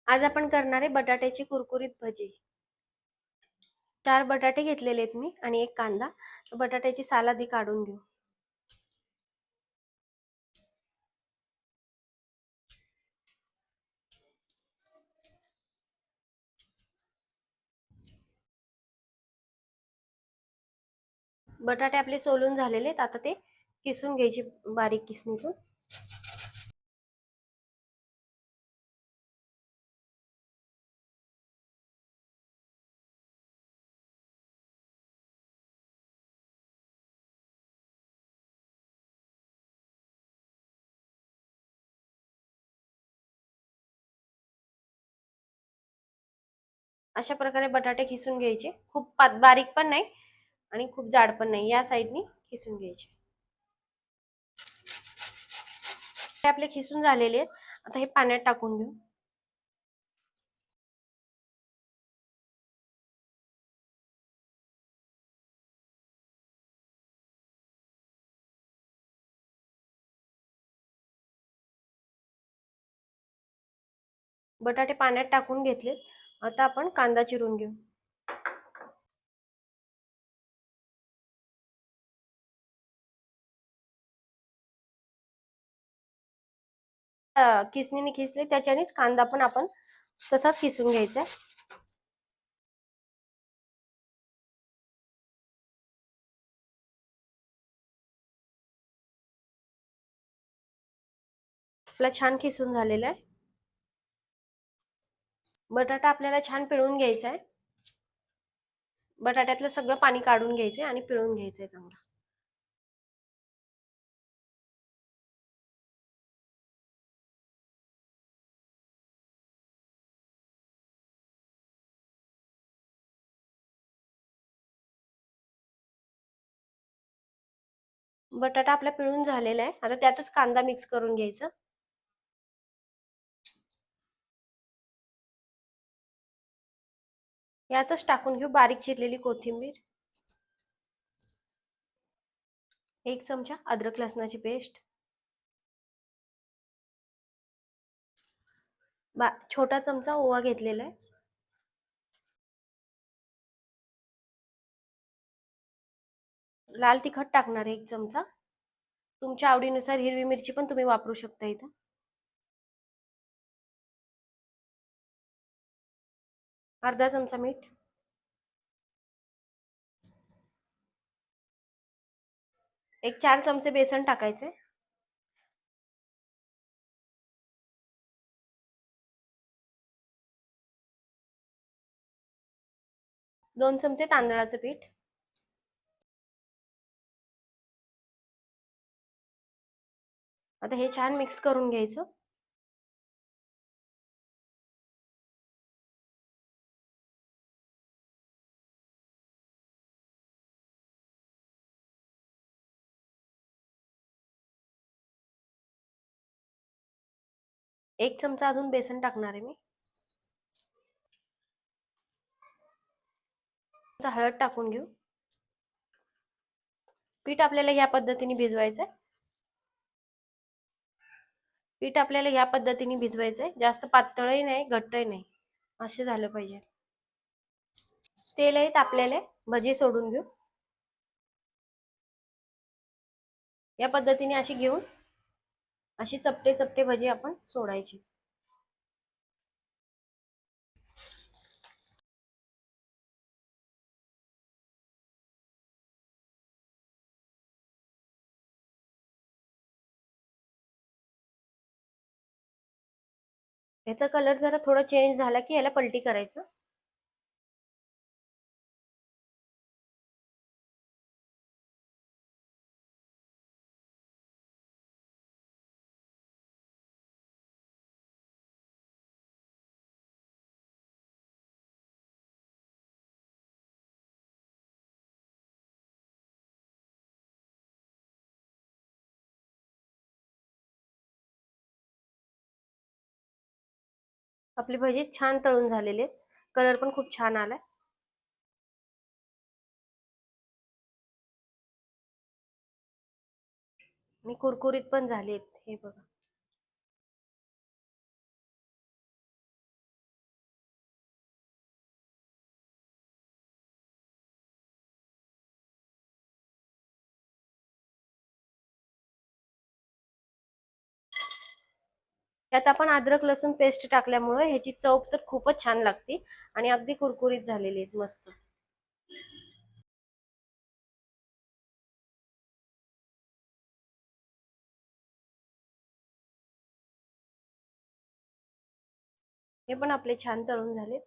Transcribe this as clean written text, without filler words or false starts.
आज आपण करणार आहे बटाट्याची कुरकुरीत भजी। 4 बटाटे घेतलेले आहेत मी आणि 1 कांदा। बटाट्याची साल आधी काढून घेऊ। बटाटे आपले सोलून झालेले आहेत, आता ते किसून घ्यायचे बारीक किसणीतून। अशा प्रकारे बटाटे किसून घ्यायचे, खूप बारीक पण नाही आणि खूप जाड पण नाही, या साइडनी किसून घ्यायचे। हे आपले किसून झालेले आहेत, आता हे पाण्यात टाकून घेऊ। बटाटे पाण्यात टाकून घेतलेत, आता आपण कांदा चिरून घेऊ। किसणीने किसले त्याच्यानेच कांदा पण आपण तसाच किसून घ्यायचा। आपला छान किसून झालेला आहे। बटाटा आपल्याला छान पिळून घ्यायचा आहे। बटाट्यातलं सगळं पाणी काढून घ्यायचंय आणि पिळून घ्यायचंय चांगलं। बटाटा आपला पिळून झालेला आहे, आता त्यातच कांदा मिक्स करून घ्यायचा। यातच टाकून घेऊ बारीक चिरलेली कोथिंबीर, 1 चमचा अद्रक लसणाची पेस्ट, छोटा चमचा ओवा घेतलेला आहे, लाल तिखट टाकणार आहे 1 चमचा, तुमच्या आवडीनुसार हिरवी मिरची पण तुम्ही वापरू शकता इथं, अर्धा चमचा मीठ, 4 चमचे बेसन टाकायचे, 2 चमचे तांदळाचं पीठ, आता हे छान मिक्स करून घ्यायचं। 1 चमचा अजून बेसन टाकणार आहे मी, हळद टाकून घेऊ। पीठ आपल्याला या पद्धतीने भिजवायचंय। पीठ आपल्याला या पद्धतीने भिजवायचंय, जास्त पातळही नाही घट्टही नाही, असे झालं पाहिजे। तेल आहे तापलेले, भजी सोडून घेऊ। या पद्धतीने अशी घेऊन अशी चपटे चपटे भजी आपण सोडायची। याचा कलर जरा थोडा चेंज झाला की याला पलटी करायचं। आपली भजी छान तळून झालेली आहेत, कलर पण खूप छान आलाय। आणि कुरकुरीत पण झालेत, हे बघा। यात आपण अद्रक लसूण पेस्ट टाकल्यामुळे ह्याची चव तर खूपच छान लागते आणि अगदी कुरकुरीत झालेली आहेत मस्त. हे पण आपले छान तळून झाले.